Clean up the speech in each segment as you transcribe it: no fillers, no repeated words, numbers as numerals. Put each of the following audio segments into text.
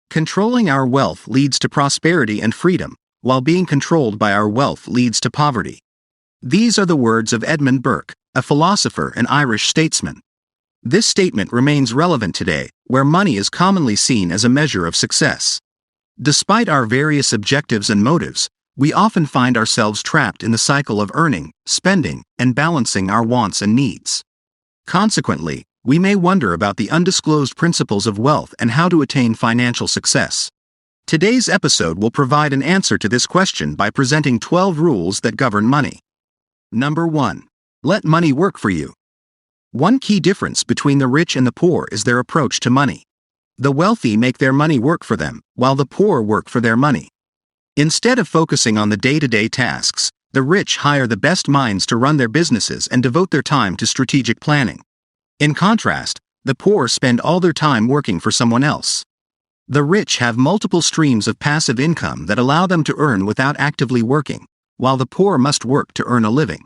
Controlling our wealth leads to prosperity and freedom, while being controlled by our wealth leads to poverty. These are the words of Edmund Burke, a philosopher and Irish statesman. This statement remains relevant today, where money is commonly seen as a measure of success. Despite our various objectives and motives, we often find ourselves trapped in the cycle of earning, spending, and balancing our wants and needs. Consequently, we may wonder about the undisclosed principles of wealth and how to attain financial success. Today's episode will provide an answer to this question by presenting 12 rules that govern money. Number 1. Let money work for you. One key difference between the rich and the poor is their approach to money. The wealthy make their money work for them, while the poor work for their money. Instead of focusing on the day-to-day tasks, the rich hire the best minds to run their businesses and devote their time to strategic planning. In contrast, the poor spend all their time working for someone else. The rich have multiple streams of passive income that allow them to earn without actively working, while the poor must work to earn a living.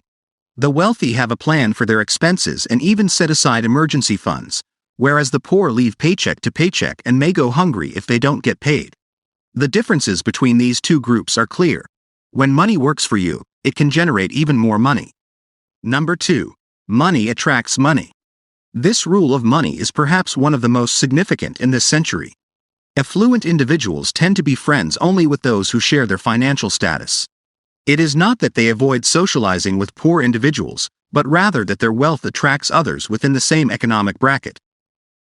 The wealthy have a plan for their expenses and even set aside emergency funds, whereas the poor live paycheck to paycheck and may go hungry if they don't get paid. The differences between these two groups are clear. When money works for you, it can generate even more money. Number 2. Money attracts money. This rule of money is perhaps one of the most significant in this century. Affluent individuals tend to be friends only with those who share their financial status. It is not that they avoid socializing with poor individuals, but rather that their wealth attracts others within the same economic bracket.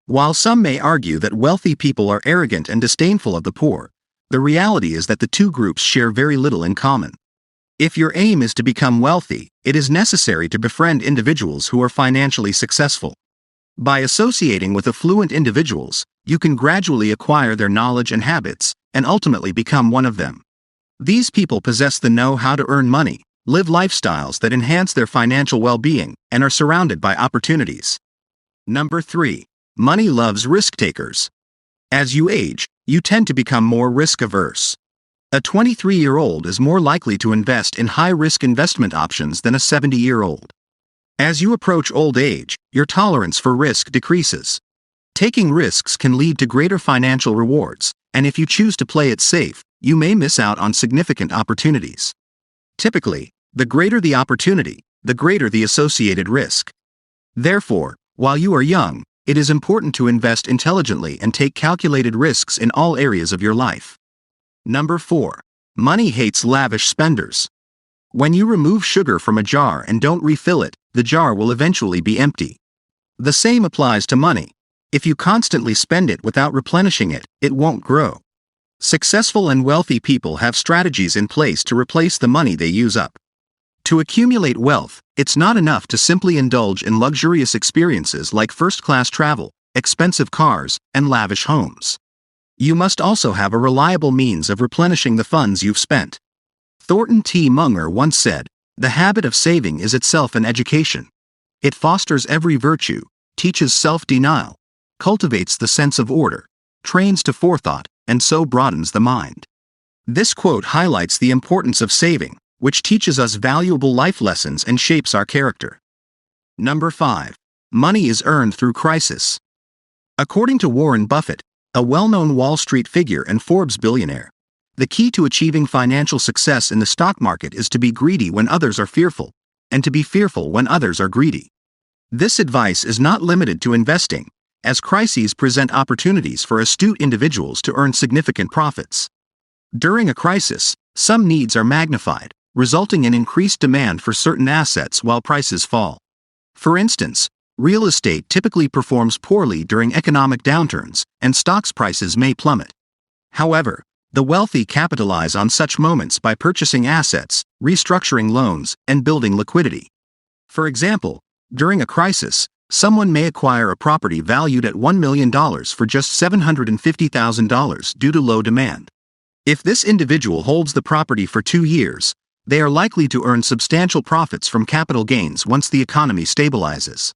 While some may argue that wealthy people are arrogant and disdainful of the poor, the reality is that the two groups share very little in common. If your aim is to become wealthy, it is necessary to befriend individuals who are financially successful. By associating with affluent individuals, you can gradually acquire their knowledge and habits, and ultimately become one of them. These people possess the know-how to earn money, live lifestyles that enhance their financial well-being, and are surrounded by opportunities. Number 3. Money loves risk takers. As you age, you tend to become more risk-averse. A 23-year-old is more likely to invest in high-risk investment options than a 70-year-old. As you approach old age, your tolerance for risk decreases. Taking risks can lead to greater financial rewards, and if you choose to play it safe, you may miss out on significant opportunities. Typically, the greater the opportunity, the greater the associated risk. Therefore, while you are young, it is important to invest intelligently and take calculated risks in all areas of your life. Number 4. Money hates lavish spenders. When you remove sugar from a jar and don't refill it, the jar will eventually be empty. The same applies to money. If you constantly spend it without replenishing it, it won't grow. Successful and wealthy people have strategies in place to replace the money they use up. To accumulate wealth, it's not enough to simply indulge in luxurious experiences like first-class travel, expensive cars, and lavish homes. You must also have a reliable means of replenishing the funds you've spent. Thornton T. Munger once said, "The habit of saving is itself an education. It fosters every virtue, teaches self-denial, cultivates the sense of order, trains to forethought, and so broadens the mind." This quote highlights the importance of saving, which teaches us valuable life lessons and shapes our character. Number 5. Money is earned through crisis. According to Warren Buffett, a well-known Wall Street figure and Forbes billionaire, the key to achieving financial success in the stock market is to be greedy when others are fearful, and to be fearful when others are greedy. This advice is not limited to investing, as crises present opportunities for astute individuals to earn significant profits. During a crisis, some needs are magnified, resulting in increased demand for certain assets while prices fall. For instance, real estate typically performs poorly during economic downturns, and stocks prices may plummet. However, the wealthy capitalize on such moments by purchasing assets, restructuring loans, and building liquidity. For example, during a crisis, someone may acquire a property valued at $1 million for just $750,000 due to low demand. If this individual holds the property for 2 years, they are likely to earn substantial profits from capital gains once the economy stabilizes.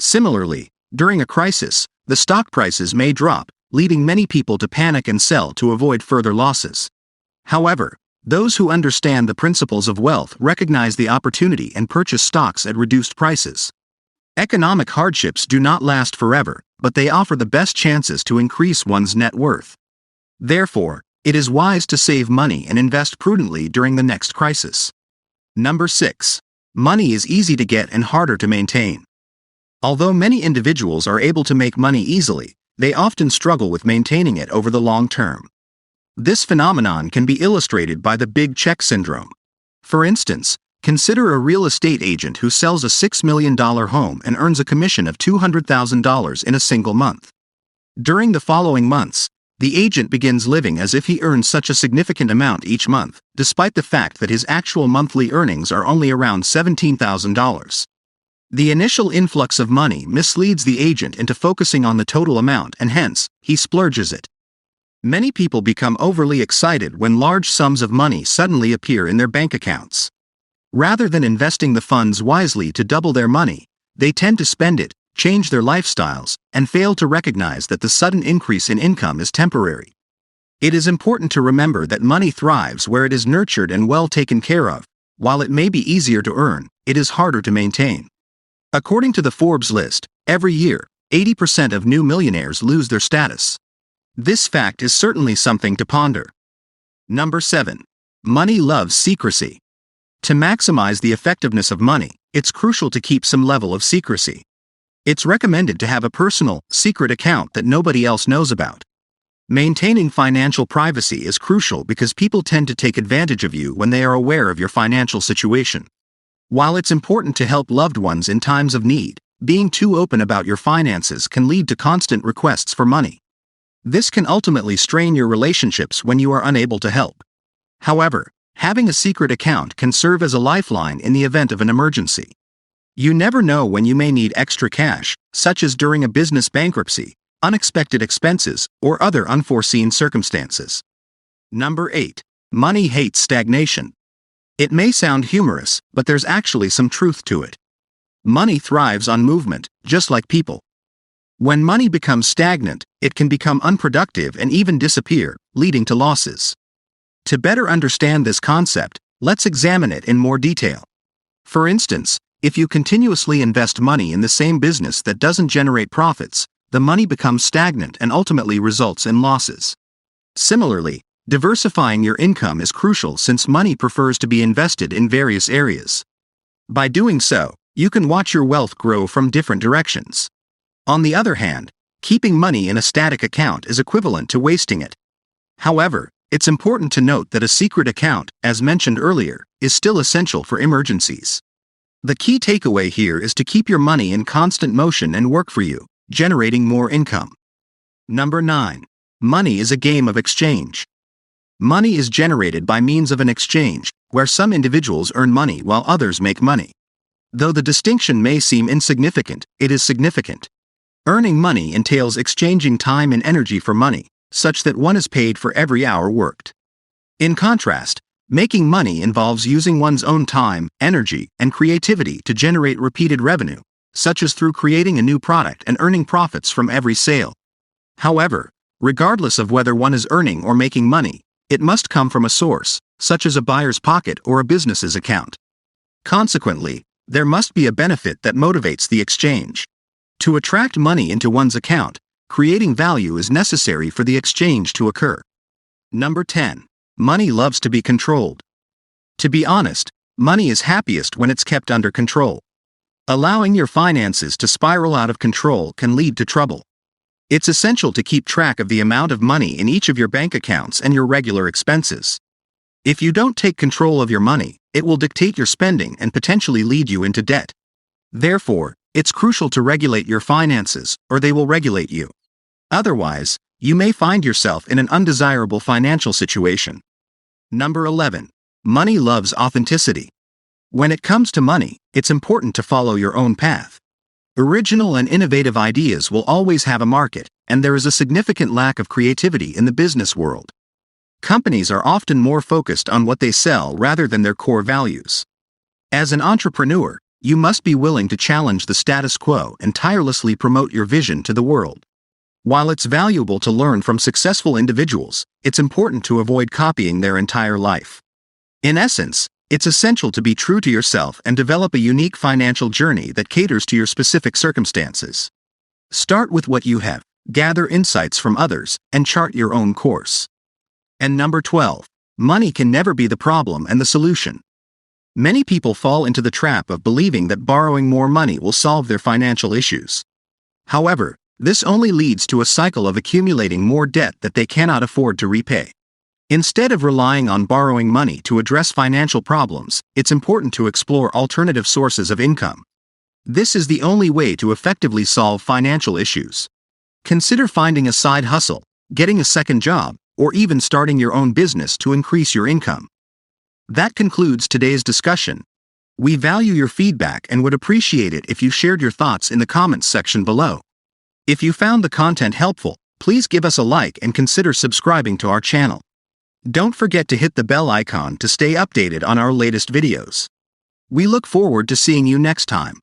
Similarly, during a crisis, the stock prices may drop, leading many people to panic and sell to avoid further losses. However, those who understand the principles of wealth recognize the opportunity and purchase stocks at reduced prices. Economic hardships do not last forever, but they offer the best chances to increase one's net worth. Therefore, it is wise to save money and invest prudently during the next crisis. Number 6. Money is easy to get and harder to maintain. Although many individuals are able to make money easily, they often struggle with maintaining it over the long term. This phenomenon can be illustrated by the big check syndrome. For instance, consider a real estate agent who sells a $6 million home and earns a commission of $200,000 in a single month. During the following months, the agent begins living as if he earns such a significant amount each month, despite the fact that his actual monthly earnings are only around $17,000. The initial influx of money misleads the agent into focusing on the total amount, and hence, he splurges it. Many people become overly excited when large sums of money suddenly appear in their bank accounts. Rather than investing the funds wisely to double their money, they tend to spend it, change their lifestyles, and fail to recognize that the sudden increase in income is temporary. It is important to remember that money thrives where it is nurtured and well taken care of. While it may be easier to earn, it is harder to maintain. According to the Forbes list, every year, 80% of new millionaires lose their status. This fact is certainly something to ponder. Number 7. Money loves secrecy. To maximize the effectiveness of money, it's crucial to keep some level of secrecy. It's recommended to have a personal, secret account that nobody else knows about. Maintaining financial privacy is crucial because people tend to take advantage of you when they are aware of your financial situation. While it's important to help loved ones in times of need, being too open about your finances can lead to constant requests for money. This can ultimately strain your relationships when you are unable to help. However, having a secret account can serve as a lifeline in the event of an emergency. You never know when you may need extra cash, such as during a business bankruptcy, unexpected expenses, or other unforeseen circumstances. Number 8. Money hates stagnation. It may sound humorous, but there's actually some truth to it. Money thrives on movement, just like people. When money becomes stagnant, it can become unproductive and even disappear, leading to losses. To better understand this concept, let's examine it in more detail. For instance, if you continuously invest money in the same business that doesn't generate profits, the money becomes stagnant and ultimately results in losses. Similarly, diversifying your income is crucial since money prefers to be invested in various areas. By doing so, you can watch your wealth grow from different directions. On the other hand, keeping money in a static account is equivalent to wasting it. However, it's important to note that a secret account, as mentioned earlier, is still essential for emergencies. The key takeaway here is to keep your money in constant motion and work for you, generating more income. Number 9. Money is a game of exchange. Money is generated by means of an exchange, where some individuals earn money while others make money. Though the distinction may seem insignificant, it is significant. Earning money entails exchanging time and energy for money, such that one is paid for every hour worked. In contrast, making money involves using one's own time, energy, and creativity to generate repeated revenue, such as through creating a new product and earning profits from every sale. However, regardless of whether one is earning or making money, it must come from a source, such as a buyer's pocket or a business's account. Consequently, there must be a benefit that motivates the exchange. To attract money into one's account, creating value is necessary for the exchange to occur. Number 10. Money loves to be controlled. To be honest, money is happiest when it's kept under control. Allowing your finances to spiral out of control can lead to trouble. It's essential to keep track of the amount of money in each of your bank accounts and your regular expenses. If you don't take control of your money, it will dictate your spending and potentially lead you into debt. Therefore, it's crucial to regulate your finances, or they will regulate you. Otherwise, you may find yourself in an undesirable financial situation. Number 11. Money loves authenticity. When it comes to money, it's important to follow your own path. Original and innovative ideas will always have a market, and there is a significant lack of creativity in the business world. Companies are often more focused on what they sell rather than their core values. As an entrepreneur, you must be willing to challenge the status quo and tirelessly promote your vision to the world. While it's valuable to learn from successful individuals, it's important to avoid copying their entire life. In essence, it's essential to be true to yourself and develop a unique financial journey that caters to your specific circumstances. Start with what you have, gather insights from others, and chart your own course. And number 12. Money can never be the problem and the solution. Many people fall into the trap of believing that borrowing more money will solve their financial issues. However, this only leads to a cycle of accumulating more debt that they cannot afford to repay. Instead of relying on borrowing money to address financial problems, it's important to explore alternative sources of income. This is the only way to effectively solve financial issues. Consider finding a side hustle, getting a second job, or even starting your own business to increase your income. That concludes today's discussion. We value your feedback and would appreciate it if you shared your thoughts in the comments section below. If you found the content helpful, please give us a like and consider subscribing to our channel. Don't forget to hit the bell icon to stay updated on our latest videos. We look forward to seeing you next time.